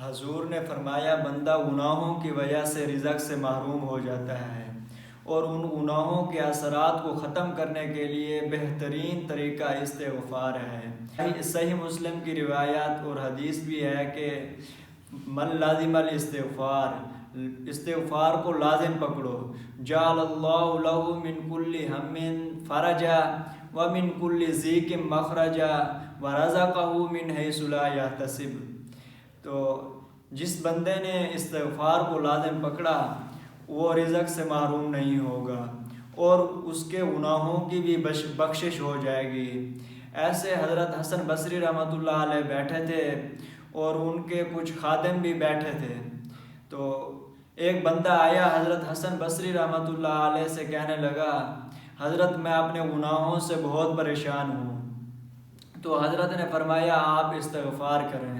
حضور نے فرمایا بندہ گناہوں کی وجہ سے رزق سے محروم ہو جاتا ہے، اور ان گناہوں کے اثرات کو ختم کرنے کے لیے بہترین طریقہ استغفار ہے۔ صحیح مسلم کی روایات اور حدیث بھی ہے کہ من لازم الاستغفار، استغفار کو لازم پکڑو، جعل اللہ لہ من کل ہم فرجا ومن کل ضیق مخرجا ورزقہ من حیث لا یحتسب۔ تو جس بندے نے استغفار کو لازم پکڑا وہ رزق سے محروم نہیں ہوگا، اور اس کے گناہوں کی بھی بخشش ہو جائے گی۔ ایسے حضرت حسن بصری رحمۃ اللہ علیہ بیٹھے تھے اور ان کے کچھ خادم بھی بیٹھے تھے، تو ایک بندہ آیا حضرت حسن بصری رحمۃ اللہ علیہ سے کہنے لگا، حضرت میں اپنے گناہوں سے بہت پریشان ہوں۔ تو حضرت نے فرمایا آپ استغفار کریں۔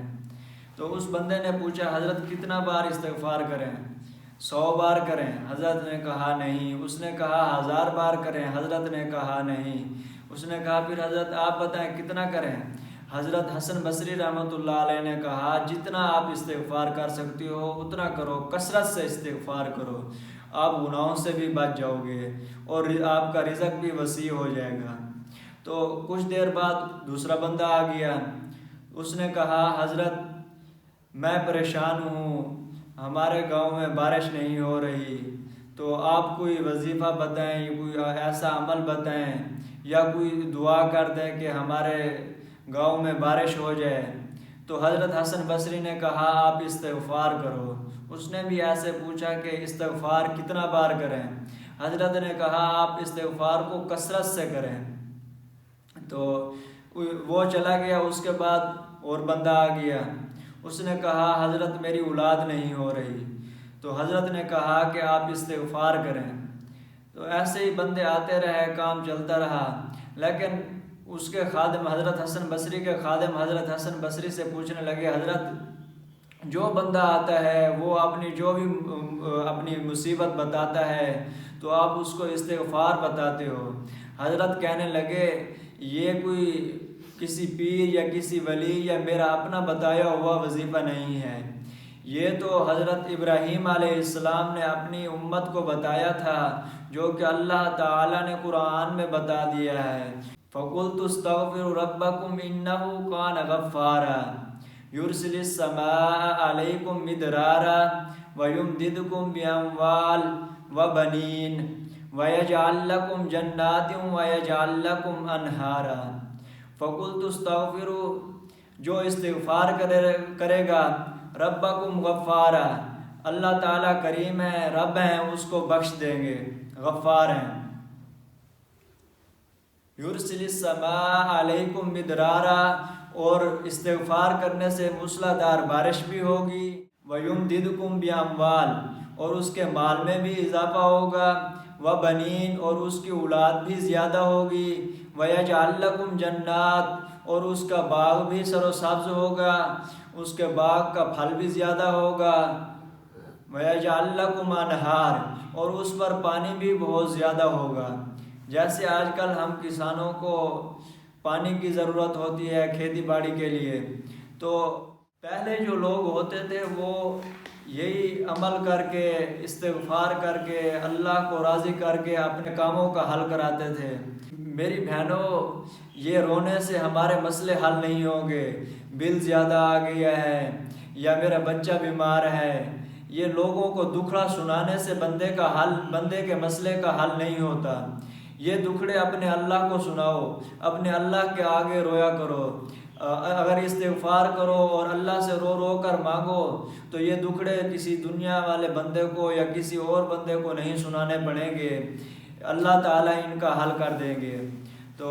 تو اس بندے نے پوچھا حضرت کتنا بار استغفار کریں؟ 100 بار کریں؟ حضرت نے کہا نہیں۔ اس نے کہا 1000 بار کریں؟ حضرت نے کہا نہیں۔ اس نے کہا پھر حضرت آپ بتائیں کتنا کریں؟ حضرت حسن بصری رحمۃ اللہ علیہ نے کہا جتنا آپ استغفار کر سکتے ہو اتنا کرو، کثرت سے استغفار کرو، آپ گناہوں سے بھی بچ جاؤ گے اور آپ کا رزق بھی وسیع ہو جائے گا۔ تو کچھ دیر بعد دوسرا بندہ آ گیا، اس نے کہا حضرت میں پریشان ہوں، ہمارے گاؤں میں بارش نہیں ہو رہی، تو آپ کوئی وظیفہ بتائیں، کوئی ایسا عمل بتائیں یا کوئی دعا کر دیں کہ ہمارے گاؤں میں بارش ہو جائے۔ تو حضرت حسن بصری نے کہا آپ استغفار کرو۔ اس نے بھی ایسے پوچھا کہ استغفار کتنا بار کریں؟ حضرت نے کہا آپ استغفار کو کثرت سے کریں۔ تو وہ چلا گیا۔ اس کے بعد اور بندہ آ گیا، اس نے کہا حضرت میری اولاد نہیں ہو رہی۔ تو حضرت نے کہا کہ آپ استغفار کریں۔ تو ایسے ہی بندے آتے رہے، کام چلتا رہا، لیکن اس کے خادم حضرت حسن بصری کے خادم حضرت حسن بصری سے پوچھنے لگے حضرت جو بندہ آتا ہے وہ جو بھی اپنی مصیبت بتاتا ہے تو آپ اس کو استغفار بتاتے ہو۔ حضرت کہنے لگے یہ کوئی کسی پیر یا کسی ولی یا میرا اپنا بتایا ہوا وظیفہ نہیں ہے، یہ تو حضرت ابراہیم علیہ السلام نے اپنی امت کو بتایا تھا، جو کہ اللہ تعالیٰ نے قرآن میں بتا دیا ہے۔ فَقُلْتُ اسْتَغْفِرُوا رَبَّكُمْ إِنَّهُ كَانَ غَفَّارًا يُرْسِلِ السَّمَاءَ عَلَيْكُمْ مِدْرَارًا وَيُمْدِدْكُمْ بِأَمْوَالٍ وَبَنِينَ وَيَجْعَلْ لَكُمْ جَنَّاتٍ وَيَجْعَلْ لَكُمْ أَنْهَارًا۔ فَقُلْتُ اسْتَغْفِرُوا جو استغفار کرے گا ربکم غفارا، اللہ تعالیٰ کریم ہے، رب ہیں، اس کو بخش دیں گے، غفار ہیں۔ یرسل السماء علیکم مدرارا، اور استغفار کرنے سے موسلادھار بارش بھی ہوگی، ویمددکم باموال، اور اس کے مال میں بھی اضافہ ہوگا، وبنین، اور اس کی اولاد بھی زیادہ ہوگی، ویجعل لکم جنات، اور اس کا باغ بھی سر و سبز ہوگا، اس کے باغ کا پھل بھی زیادہ ہوگا، ویجعل لکم انہار، اور اس پر پانی بھی بہت زیادہ ہوگا۔ جیسے آج کل ہم کسانوں کو پانی کی ضرورت ہوتی ہے کھیتی باڑی کے لیے، تو پہلے جو لوگ ہوتے تھے وہ یہی عمل کر کے، استغفار کر کے، اللہ کو راضی کر کے اپنے کاموں کا حل کراتے تھے۔ میری بہنوں، یہ رونے سے ہمارے مسئلے حل نہیں ہوں گے، بل زیادہ آ گیا ہے یا میرا بچہ بیمار ہے، یہ لوگوں کو دکھڑا سنانے سے بندے کے مسئلے کا حل نہیں ہوتا۔ یہ دکھڑے اپنے اللہ کو سناؤ، اپنے اللہ کے آگے رویا کرو، اگر استغفار کرو اور اللہ سے رو رو کر مانگو تو یہ دکھڑے کسی دنیا والے بندے کو یا کسی اور بندے کو نہیں سنانے پڑیں گے، اللہ تعالیٰ ان کا حل کر دیں گے۔ تو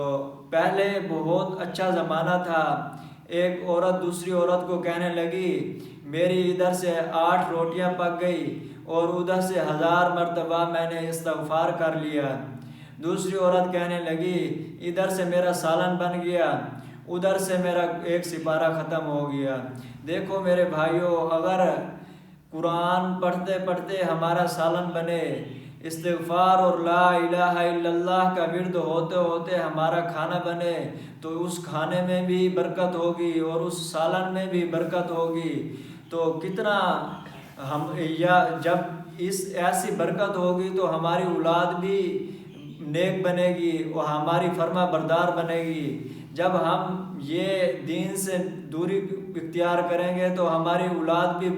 پہلے بہت اچھا زمانہ تھا، ایک عورت دوسری عورت کو کہنے لگی میری ادھر سے 8 روٹیاں پک گئی اور ادھر سے 1000 مرتبہ میں نے استغفار کر لیا۔ دوسری عورت کہنے لگی ادھر سے میرا سالن بن گیا، ادھر سے میرا ایک سپارہ ختم ہو گیا۔ دیکھو میرے بھائیوں، اگر قرآن پڑھتے پڑھتے ہمارا سالن بنے، استغفار اور لا الہ الا اللہ کا ورد ہوتے ہوتے ہمارا کھانا بنے، تو اس کھانے میں بھی برکت ہوگی اور اس سالن میں بھی برکت ہوگی۔ تو کتنا ہم یا جب ایسی برکت ہوگی تو ہماری اولاد بھی نیک بنے گی اور ہماری فرما بردار بنے گی. جب ہم یہ دین سے دوری اختیار کریں گے تو ہماری اولاد بھی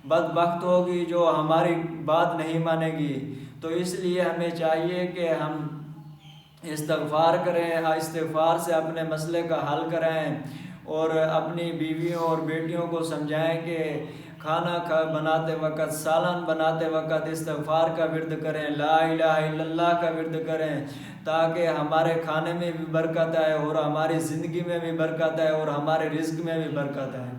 بدبخت ہوگی جو ہماری بات نہیں مانے گی. تو اس لیے ہمیں چاہیے کہ ہم استغفار کریں، استغفار سے اپنے مسئلے کا حل کریں اور اپنی بیویوں اور بیٹیوں کو سمجھائیں کہ کھانا بناتے وقت، سالن بناتے وقت استغفار کا ورد کریں، لا الہ الا اللہ کا ورد کریں، تاکہ ہمارے کھانے میں بھی برکت آئے اور ہماری زندگی میں بھی برکت آئے اور ہمارے رزق میں بھی برکت آئے.